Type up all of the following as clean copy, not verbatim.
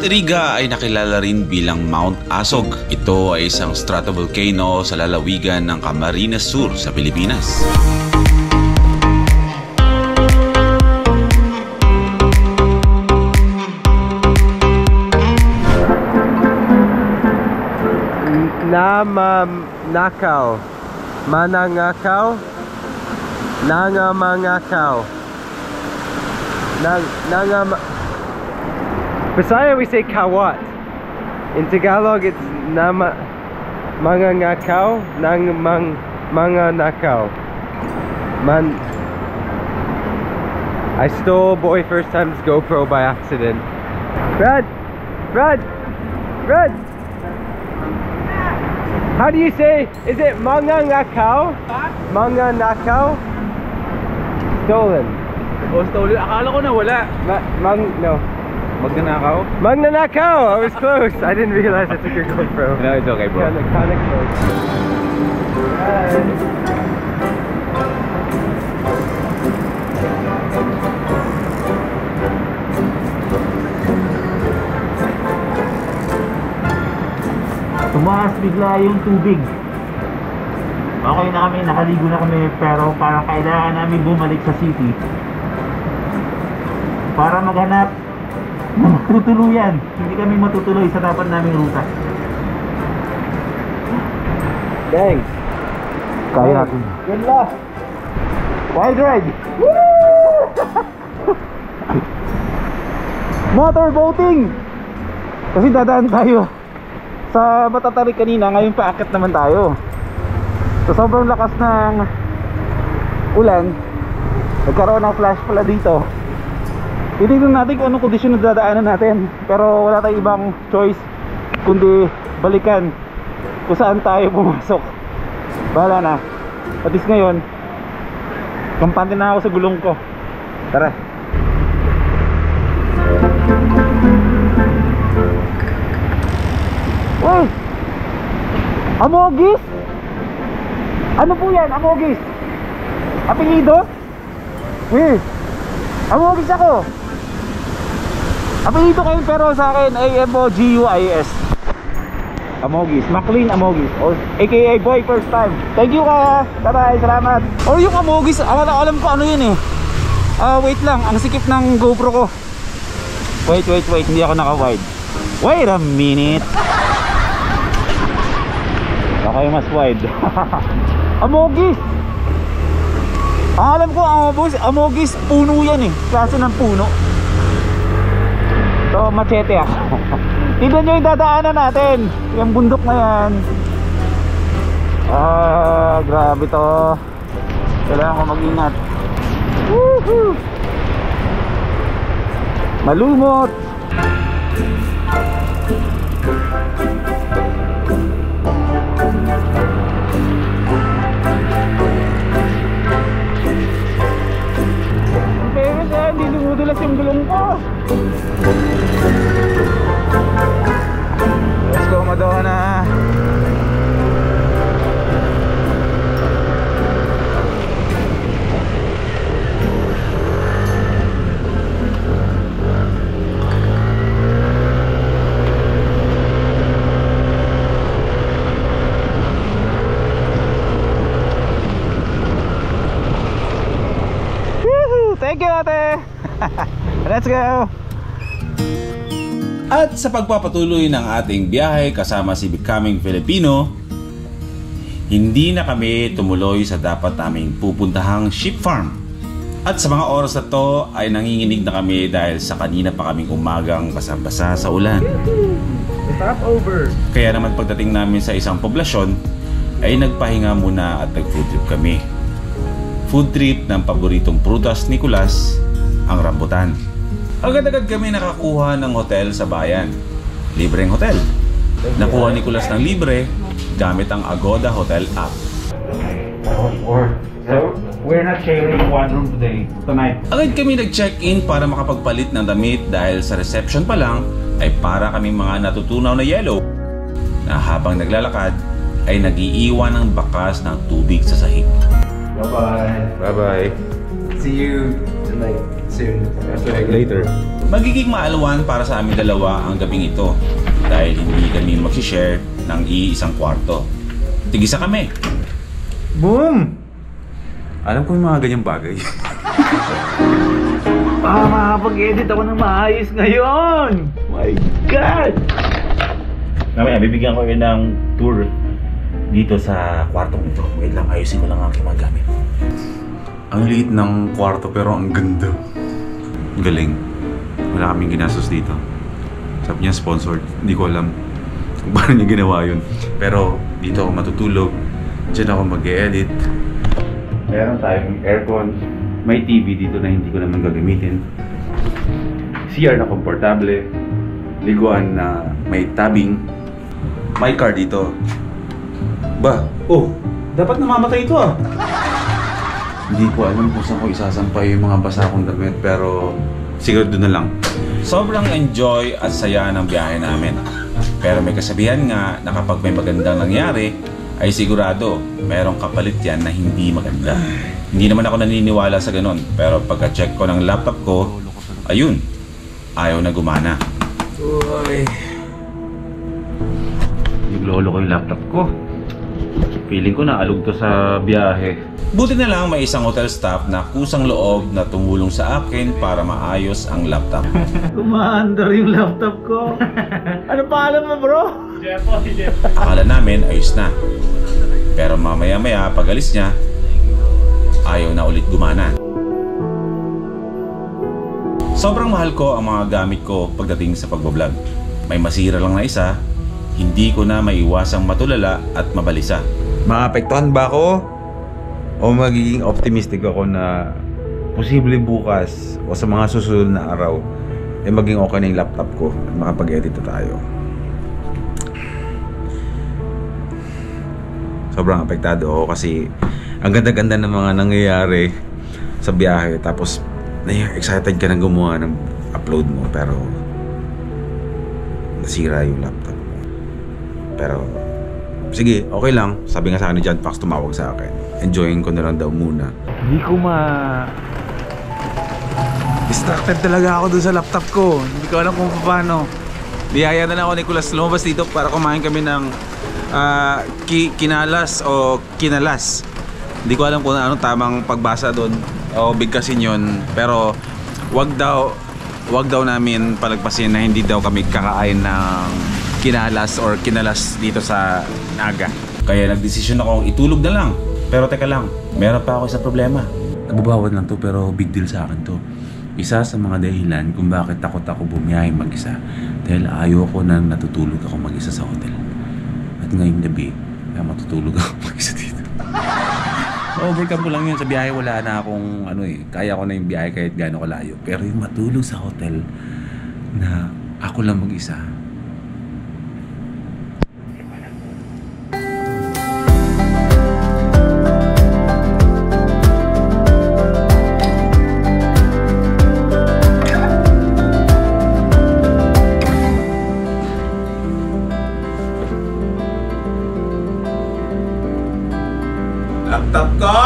Mount Iriga ay nakilala rin bilang Mount Asog. Ito ay isang stratovolcano sa lalawigan ng Camarines Sur sa Pilipinas. Nakaw. Manangakaw. Nangamangakaw. Bisaya we say kawat. In Tagalog it's mangangakaw. Manganakaw. I stole Boy First Time's GoPro by accident. Fred! How do you say? Is it mangangakaw? Manganakaw? Stolen. Oh, stolen. Akala ko na wala. No. Magnanakaw? Magnanakaw! I was close. I didn't realize I took your GoPro. No, it's okay, bro. Kinda close. Tumaas bigla yung tubig. Okay na kami, nakaligo na kami, pero parang kailangan namin bumalik sa city para maghanap ng matutuluyan. Hindi kami matutuloy sa dapat naming ruta. Dang. Kaya natin. Good luck. Wild ride! Motorboating! Kasi dadaan tayo sa Matatarik kanina, ngayon paakit naman tayo. So sobrang lakas ng ulan, nagkaroon ng flash pala dito. Titignan natin kung anong kondisyon na dadaanan natin, pero wala tayong ibang choice kundi balikan kung saan tayo pumasok. Bahala na. At least ngayon kampante na ako sa gulong ko. Tara. Uy! Amogis? Ano po yan? Amogis? Apelido? Uy! Amogis ako! Apelido kayo pero sa akin ay Amogis. Amogis, McLean Amogis, or aka Boy First Time. Thank you ka, taray, salamat. Or yung Amogis, alam ko ano yun eh. Wait lang, ang sikip ng GoPro ko. Wait, hindi ako naka-wide. Wait a minute. Okay, mas wide. Amogis. Alam ko, Amogis, puno yan eh. Klase ng puno. So, machete ako. Tignan nyo yung dadaanan natin. Yung bundok na yan. Grabe to. Kailangan ko mag-ingat. Woohoo! Malumot. Hindi dumudulas yung gulong ko. Let's go, Madonna. Thank you, ate. Let's go. At sa pagpapatuloy ng ating biyahe kasama si Becoming Filipino, hindi na kami tumuloy sa dapat naming pupuntahang sheep farm. At sa mga oras na to ay nanginginig na kami dahil sa kanina pa kaming umagang basang-basa sa ulan. Stop over. Kaya naman pagdating namin sa isang poblasyon ay nagpahinga muna at nag-food trip kami. Food trip ng paboritong prutas ni Kulas, ang rambutan. Agad-agad kami nakakuha ng hotel sa bayan. Libreng hotel. Nakuha ni Kulas ng libre gamit ang Agoda Hotel app. So, we're not sharing one room tonight. Agad kami nag-check-in para makapagpalit ng damit dahil sa reception pa lang ay para kaming mga natutunaw na yellow na habang naglalakad ay nag-iiwan ng bakas ng tubig sa sahig. Bye-bye. Bye-bye. See you tonight. soon. Later. Magiging maalwan para sa aming dalawa ang gabing ito dahil hindi kami mag-share ng iisang kwarto. Tigisa kami. Boom! Alam ko yung mga ganyang bagay. Makakapag-edit ako ng maayos ngayon! My God! Mamaya, bibigyan ko yun ng tour dito sa kwartong ito. Wait lang, ayusin ko lang ang aking mga gamit. Ang liit ng kwarto pero ang ganda. Galing. Wala kaming ginastos dito. Sabi niya sponsored. Hindi ko alam kung paano niya ginawa yun. Pero dito ako matutulog. Diyan ako mag-e-edit. Meron tayong aircon. May TV dito na hindi ko naman gagamitin. CR na komportable. Liguan na may tabing. May car dito. Ba? Oh! Dapat namamatay ito ah! Hindi ko alam kung saan ko isasampay yung mga basa kong damit pero siguro doon na lang. Sobrang enjoy at saya ng biyahe namin. Pero may kasabihan nga na kapag may magandang nangyari, ay sigurado merong kapalit yan na hindi maganda. Hindi naman ako naniniwala sa ganun. Pero pagka-check ko ng laptop ko, ayun, ayaw na gumana. Uy. Naglolo ko yung laptop ko. Feeling ko naalog to sa biyahe. Buti na lang may isang hotel staff na kusang loob na tumulong sa akin para maayos ang laptop. Kumaandar yung laptop ko. Ano pangalan mo, bro? Jeff. Akala namin ayos na. Pero mamaya-maya pag alis niya, ayaw na ulit gumana. Sobrang mahal ko ang mga gamit ko pagdating sa pagbablog. May masira lang na isa, hindi ko na maiwasang matulala at mabalisa. Maapektuhan ba ako? O magiging optimistic ako na posible bukas o sa mga susunod na araw ay maging okay na yung laptop ko at makapag-edit na tayo. Sobrang apektado ako kasi ang ganda-ganda ng mga nangyayari sa biyahe tapos excited ka na gumawa ng upload mo pero nasira yung laptop mo. Pero sige, okay lang. Sabi nga sa akin ni John Fox, tumawag sa akin. Enjoying ko na lang daw muna. Hindi ko Distracted talaga ako dun sa laptop ko. Hindi ko alam kung paano. Niyaya na lang ako ni Nicolas lumabas dito para kumain kami ng kinalas o kinalas. Hindi ko alam kung anong tamang pagbasa doon o bigkasin yun. Pero wag daw namin palagpasin na hindi daw kami kakain ng kinalas or kinalas dito sa Naga. Kaya nagdesisyon akong itulog na lang. Pero teka lang, meron pa ako isang problema. Nababawal lang to pero big deal sa akin to. Isa sa mga dahilan kung bakit takot ako bumiyahe mag-isa dahil ayoko na natutulog ako mag-isa sa hotel. At ngayong gabi, kaya matutulog ako mag-isa dito. Overcome ko lang yun. Sa biyahe wala na akong kaya ko na yung biyahe kahit gaano kalayo. Pero yung matulog sa hotel na ako lang mag-isa, Laptop ko!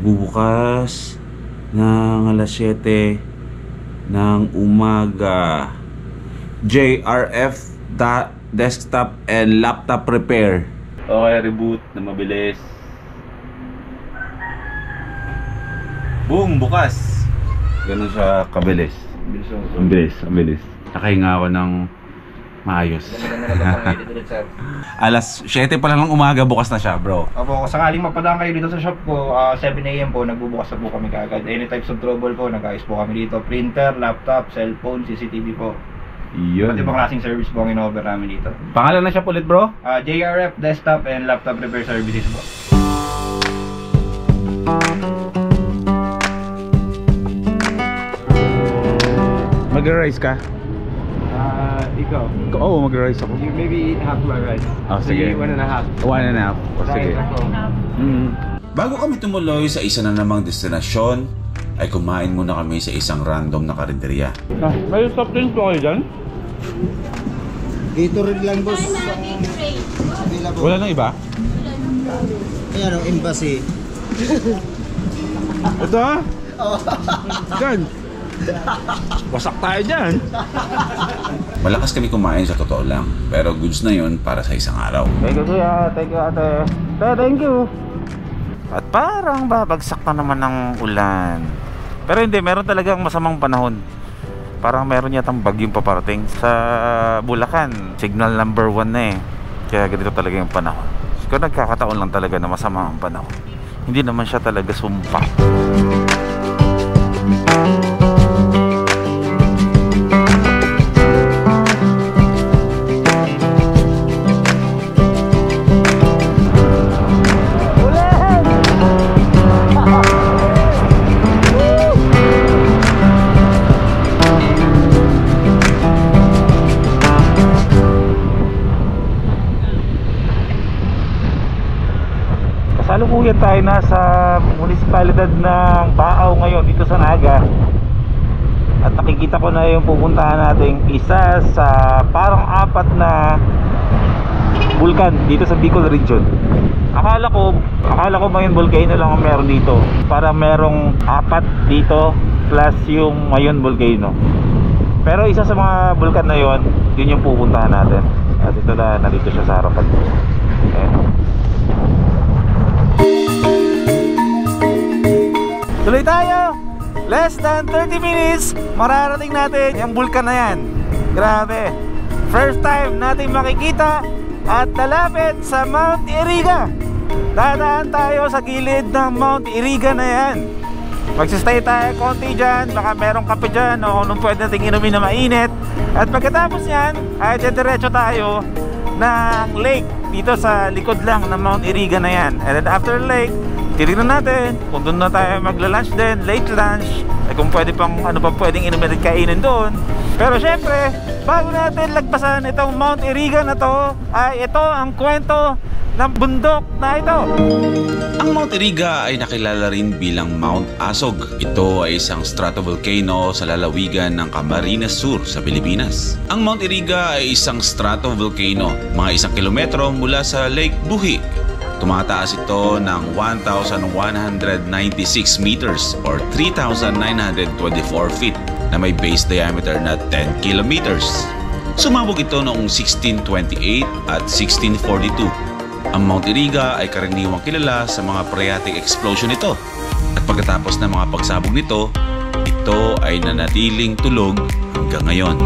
magbubukas ng alas 7 ng umaga. JRF desktop and laptop repair. Okay, reboot na mabilis. Boom! Bukas! Ganun siya kabilis. Ang bilis. Nakahinga ako ng maayos. Alas 7 pa lang ng umaga, bukas na siya, bro. Opo, kung sakaling mapadaan kayo dito sa shop ko, 7 AM po, nagbubukas na po kami kaagad. Any types of trouble po, nag-ayos po kami dito. Printer, laptop, cellphone, CCTV po. Yun. Pati ba klaseng service po ang in-offer namin dito. Pangalan na siya ulit, bro? JRF Desktop and Laptop Repair Services po. Mag-rise ka? Ikaw. Oo, mag-rise ako. You maybe eat half my rice. Oh, sige. 1.5. 1.5. O, sige. Bago kami tumuloy sa isa na namang destinasyon, ay kumain muna kami sa isang random na karinderya. May soft drinks po kayo dyan? Dito rin lang boss. available. Wala nang iba? Ayan ang embassy. Ito ha? Gan. Wasak tayo dyan. Malakas kami kumain sa totoo lang, pero goods na yun para sa isang araw. Thank you kuya, thank you ate. Thank you. At parang babagsak na naman ng ulan. Pero hindi, meron talagang masamang panahon. Parang meron yatang bagyong paparating sa Bulacan. Signal number 1 na eh. Kaya ganito talaga yung panahon. So nagkakataon lang talaga na masama ang panahon. Hindi naman siya talaga sumpa. Kasalukuyan tayo na sa munisipalidad ng Baaw ngayon dito sa Naga. At nakikita ko na yung pupuntahan nating isa sa parang 4 na bulkan dito sa Bicol region. Akala ko Mayon Volcano lang ang meron dito. Para merong 4 dito plus yung Mayon Volcano. Pero isa sa mga bulkan na yon, yun yung pupuntahan natin. At ito na, nandito siya sa harapan. Tuloy tayo! Less than 30 minutes, mararating natin yung bulkan na yan. Grabe! First time natin makikita at lalapit sa Mount Iriga. Dadaan tayo sa gilid ng Mount Iriga na yan. Magsistay tayo konti dyan, baka merong kape dyan o kung pwede natin inumin na mainit. At pagkatapos yan, ay diretso tayo ng lake dito sa likod lang ng Mount Iriga na yan. And then after lake, titignan natin kung doon na tayo magla-lunch din, late lunch, ay kung pwede pang ano pa pwedeng inumin at kainin doon. Pero syempre, bago natin lagpasan itong Mount Iriga na to, ay ito ang kwento ng bundok na ito. Ang Mount Iriga ay nakilala rin bilang Mount Asog. Ito ay isang stratovolcano sa lalawigan ng Camarines Sur sa Pilipinas. Ang Mount Iriga ay isang stratovolcano, mga 1 kilometro mula sa Lake Buhi. Tumataas ito ng 1,196 meters or 3,924 feet na may base diameter na 10 kilometers. Sumabog ito noong 1628 at 1642. Ang Mount Iriga ay karaniwang kilala sa mga phreatic explosion nito. At pagkatapos ng mga pagsabog nito, ito ay nanatiling tulog hanggang ngayon.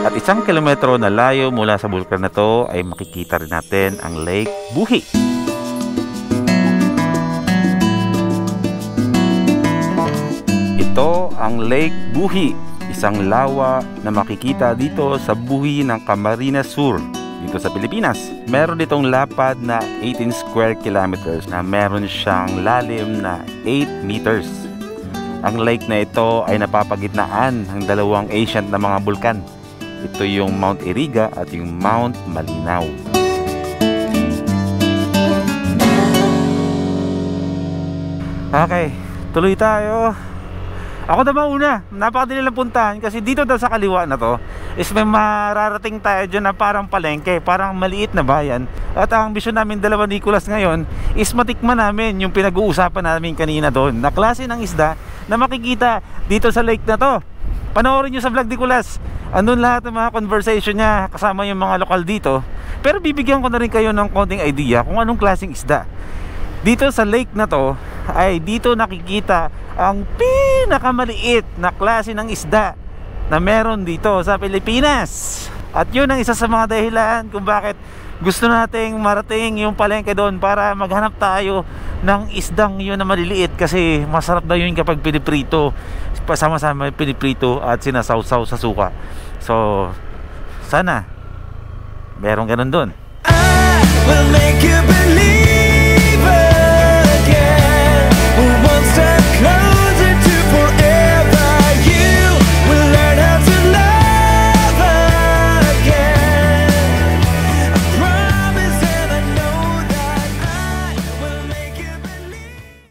At 1 kilometro na layo mula sa bulkan na to ay makikita rin natin ang Lake Buhi. Ito ang Lake Buhi, isang lawa na makikita dito sa buhi ng Camarines Sur dito sa Pilipinas. Meron ditong lapad na 18 square kilometers na meron siyang lalim na 8 meters. Ang lake na ito ay napapagitnaan ng dalawang ancient na mga bulkan. Ito yung Mount Iriga at yung Mount Malinaw. Okay, tuloy tayo. Ako na mauna, napakadali lang puntahan kasi dito daw sa kaliwa na to is may mararating tayo dyan na parang palengke, parang maliit na bayan. At ang misyon namin dalawa Nicolas ngayon is matikman namin yung pinag-uusapan namin kanina doon na klase ng isda na makikita dito sa lake na to. Panoorin nyo sa vlog ni Kulas. Andun lahat ng mga conversation niya kasama yung mga lokal dito. Pero bibigyan ko na rin kayo ng konting idea kung anong klaseng isda. Dito sa lake na to ay dito nakikita ang pinakamaliit na klase ng isda na meron dito sa Pilipinas. At yun ang isa sa mga dahilan kung bakit gusto nating marating yung palengke doon para maghanap tayo ng isdang yun na maliliit kasi masarap daw yun kapag piniprito, pasama-sama piniprito at sinasawsaw sa suka. So sana merong ganun doon. I will make you